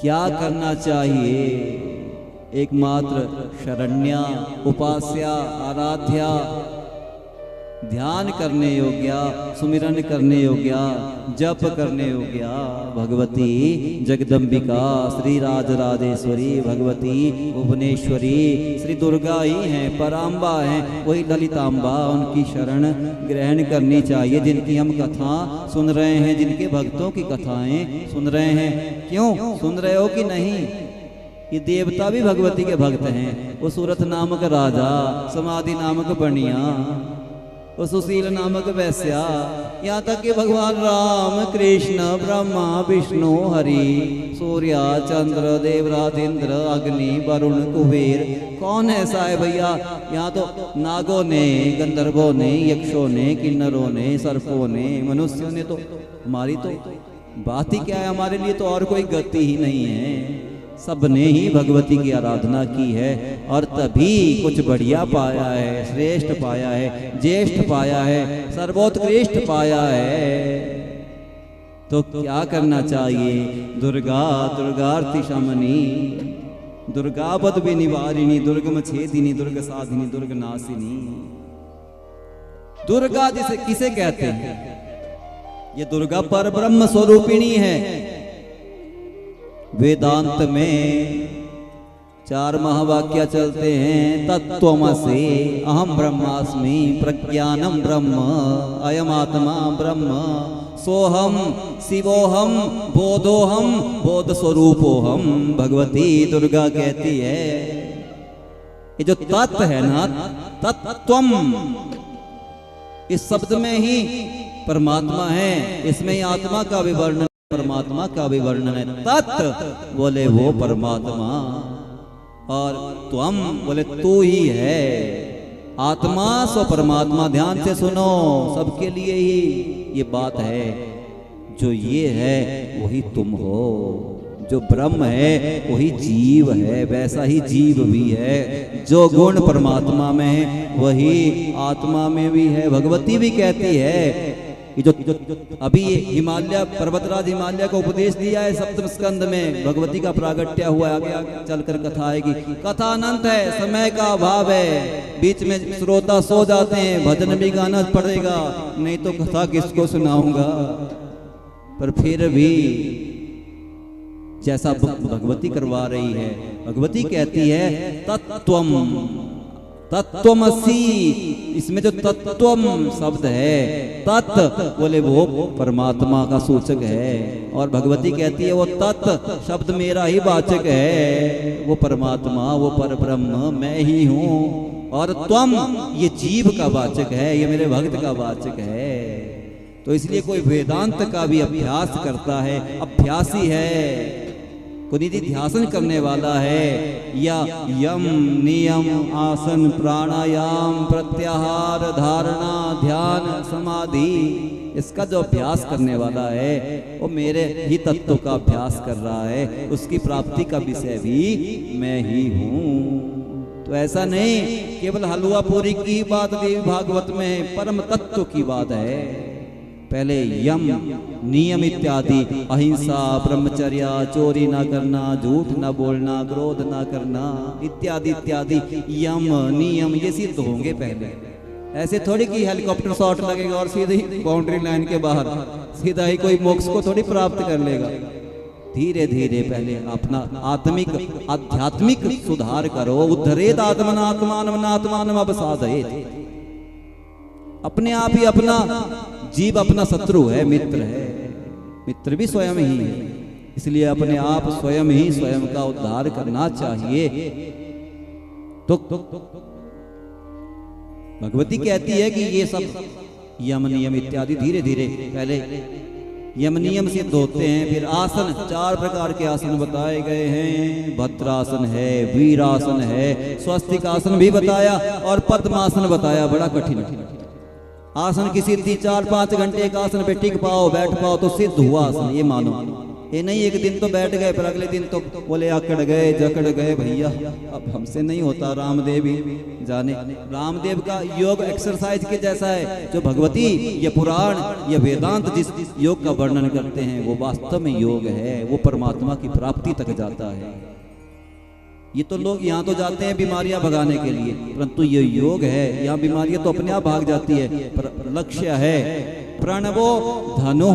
क्या करना चाहिए? एकमात्र शरण्या, उपास्या, आराध्या, ध्यान करने योग्या, सुमिरन करने योग्या, जप करने योग्या भगवती जगदम्बिका, श्री राजराजेश्वरी, भगवती भुवनेश्वरी, श्री दुर्गा ही हैं, पराम्बा हैं, वही ललिताम्बा। उनकी शरण ग्रहण करनी चाहिए। जिनकी हम कथा सुन रहे हैं, जिनके भक्तों की कथाएं सुन रहे हैं, क्यों सुन रहे हो कि नहीं? ये देवता भी भगवती के भक्त हैं। वो सूरत नामक राजा, समाधि नामक बनिया, वो सुशील नामक वैश्या, यहाँ तक कि भगवान राम, कृष्ण, ब्रह्मा, विष्णु, हरि, सूर्य, चंद्र, देवराज, इंद्र, अग्नि, वरुण, कुबेर, कौन ऐसा है भैया? यहाँ तो नागों ने, गंधर्वों ने, यक्षों ने, किन्नरों ने, सर्पों ने, मनुष्यों ने, तो हमारी तो बात ही क्या है? हमारे लिए तो और कोई गति ही नहीं है। सबने ही भगवती की आराधना की है और तभी कुछ बढ़िया पाया है, श्रेष्ठ पाया है, ज्येष्ठ पाया है, सर्वोत्कृष्ट पाया है। तो क्या करना चाहिए? दुर्गा दुर्गार्ति शमनी, दुर्गापद विनिवारिणी, दुर्गम छेदिनी, दुर्ग साधिनी, दुर्ग नाशिनी। दुर्गा जिसे किसे कहते हैं? ये दुर्गा पर ब्रह्म स्वरूपिणी है। वेदांत में 4 महावाक्य चलते हैं। तत्त्वमसि अहम ब्रह्मास्मि, प्रज्ञानम ब्रह्म, अयम आत्मा ब्रह्म, सोहम शिवोहम, बोधोहम, बोध स्वरूपोहम। भगवती दुर्गा कहती है, ये जो तत्व है ना, तत्त्वम, इस शब्द में ही परमात्मा है, इसमें ही आत्मा का विवरण, परमात्मा का विवर्णन है। तत् बोले वो परमात्मा, और त्वम बोले तू ही है। आत्मा सो परमात्मा, ध्यान से सुनो, सबके लिए ही ये बात है। जो ये है वही तुम हो, जो ब्रह्म है वही जीव है, वैसा ही जीव भी है। जो गुण परमात्मा में है वही आत्मा में भी है। भगवती भी कहती है, ये जो अभी ये हिमालय, पर्वतराज हिमालय को उपदेश दिया है सप्तम स्कंद में, भगवती का प्रागट्य हुआ है। आगे चलकर कथा आएगी। कथा अनंत है, समय का अभाव है, बीच में श्रोता सो जाते हैं, भजन भी गाना पड़ेगा, नहीं तो कथा किसको सुनाऊंगा। पर फिर भी जैसा भगवती करवा रही है, भगवती कहती है तत्त्वम, तत्त्वमसि। इसमें जो तत्त्वम शब्द है, तत्व बोले वो परमात्मा का सूचक है, और भगवती कहती है वो तत्व शब्द मेरा ही वाचक है। वो परमात्मा, वो परब्रह्म मैं ही हूँ, और त्वम ये जीव का वाचक है, ये मेरे भक्त का वाचक है। तो इसलिए कोई वेदांत का भी अभ्यास करता है, अभ्यासी है, कोई ध्यान करने वाला है, या यम नियम आसन प्राणायाम प्रत्याहार धारणा ध्यान समाधि, इसका जो अभ्यास करने वाला है वो मेरे ही तत्व का अभ्यास कर रहा है। उसकी प्राप्ति का विषय भी मैं ही हूँ। तो ऐसा नहीं केवल हलवा पूरी की बात देवी भागवत में, परम तत्व की बात है। पहले यम नियम इत्यादि, अहिंसा, ब्रह्मचर्य, चोरी ना करना, झूठ ना बोलना, क्रोध ना करना, इत्यादि इत्यादि यम नियम ये सिद्ध होंगे पहले। ऐसे थोड़ी कि हेलीकॉप्टर शॉट लगेगा और सीधे ही बाउंड्री लाइन के बाहर सीधा ही कोई मोक्ष को थोड़ी प्राप्त कर लेगा। धीरे धीरे पहले अपना आत्मिक आध्यात्मिक सुधार करो। उद्धरेत आत्मनात्मानम अवसादयेत। अपने आप ही अपना जीव अपना शत्रु है, मित्र है, मित्र भी स्वयं ही है। इसलिए अपने आप स्वयं ही स्वयं का उद्धार करना चाहिए। तो भगवती कहती है कि ये सब यम नियम इत्यादि धीरे धीरे पहले यम नियम सिद्ध होते हैं। फिर आसन, 4 प्रकार के आसन बताए गए हैं। भद्रासन है, वीरासन है, स्वस्तिक आसन भी बताया, और पद्मासन बताया। बड़ा कठिन आसन की सिद्धि 4-5 घंटे एक आसन पे टिक पाओ, बैठ पाओ तो सिद्ध हुआ आसन, ये मानो। ये नहीं एक दिन तो बैठ गए फिर अगले दिन तो बोले अकड़ गए जकड़ गए भैया, अब हमसे नहीं होता। रामदेव ही जाने। रामदेव का योग एक्सरसाइज के जैसा है। जो भगवती ये पुराण ये वेदांत जिस योग का वर्णन करते हैं वो वास्तव में योग है, वो परमात्मा की प्राप्ति तक जाता है। ये तो लोग यहाँ तो जाते हैं बीमारियां भगाने के लिए, परंतु ये योग है, यहाँ बीमारियां तो अपने आप भाग जाती है। पर लक्ष्य है प्रणवो धनु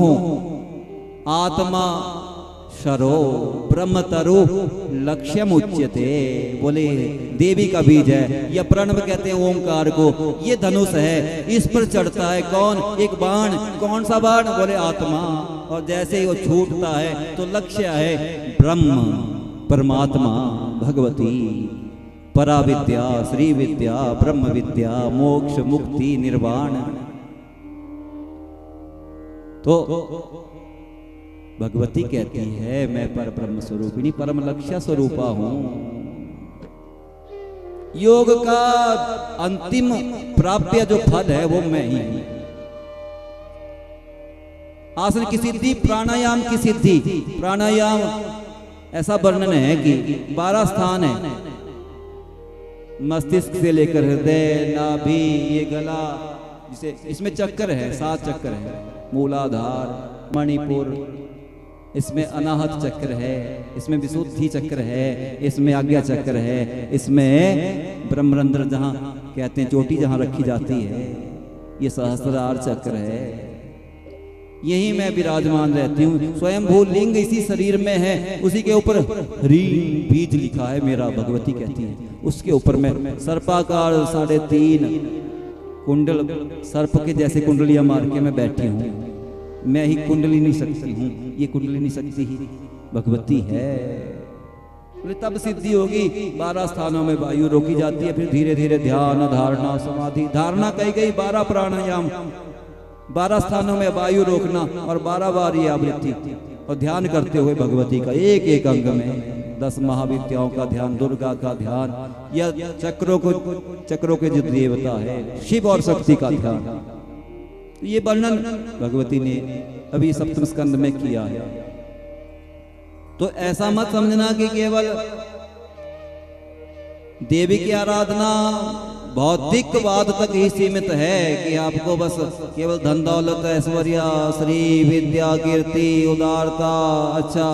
आत्मा शरो ब्रह्म तरु लक्ष्यम उच्यते। बोले देवी का बीज है, यह प्रणव कहते हैं ओंकार को। ये धनुष है, इस पर चढ़ता है कौन? एक बाण। कौन सा बाण? बोले आत्मा। और जैसे ही वो छूटता है तो लक्ष्य है ब्रह्म, परमात्मा, भगवती, पराविद्या, श्री विद्या, ब्रह्म विद्या, मोक्ष, मुक्ति, निर्वाण। तो भगवती कहती है मैं पर ब्रह्म स्वरूपिणी परम लक्ष्य स्वरूपा हूं। योग का अंतिम प्राप्य जो फल है वो मैं ही हूं। आसन की सिद्धि, प्राणायाम की सिद्धि। प्राणायाम ऐसा वर्णन है कि 12 स्थान है, मस्तिष्क से लेकर हृदय, नाभि, ये गला, जिसे इसमें चक्कर है, 7 चक्कर है। मूलाधार, मणिपुर, इसमें अनाहत चक्र है, इसमें विशुद्धि चक्र है, इसमें आज्ञा चक्र है, इसमें ब्रह्मरंध्र जहाँ कहते हैं चोटी जहाँ रखी जाती है, ये सहस्रार चक्र है। यही मैं विराजमान रहती हूँ। स्वयंभू लिंग इसी शरीर में है, उसी के ऊपर ह्रीं बीज लिखा है मेरा, भगवती कहती है। उसके ऊपर मैं सर्पाकार 3.5 कुंडल सर्प के जैसे कुंडलियां मार के मैं बैठी हूँ। मैं ही कुंडलिनी शक्ति हूँ, ये कुंडलिनी शक्ति ही भगवती है। तब सिद्धि होगी। 12 स्थानों में वायु रोकी जाती है, फिर धीरे धीरे ध्यान, धारणा, समाधि। धारणा कही गई 12 प्राणायाम, 12 स्थानों में वायु रोकना और 12 बार ये आवृत्ति, और ध्यान करते हुए भगवती का एक एक अंग में 10 महाविद्याओं का ध्यान, दुर्गा का ध्यान, या चक्रों के जो देवता है शिव और शक्ति का ध्यान। ये वर्णन भगवती ने अभी सप्तम स्कंद में किया है। तो ऐसा मत समझना कि केवल देवी की आराधना भौतिकवाद तक ही सीमित है, कि आपको बस केवल धन दौलत, ऐश्वर्य, श्री विद्या, कीर्ति, उदारता, अच्छा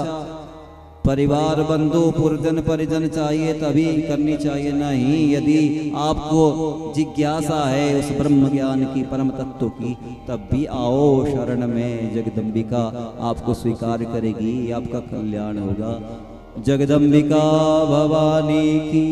परिवार, बंधु, पुरजन, परिजन चाहिए तभी करनी चाहिए। नहीं, यदि आपको जिज्ञासा है उस ब्रह्म ज्ञान की, परम तत्व की, तब भी आओ शरण में। जगदम्बिका आपको स्वीकार करेगी, आपका कल्याण होगा। जगदम्बिका भवानी की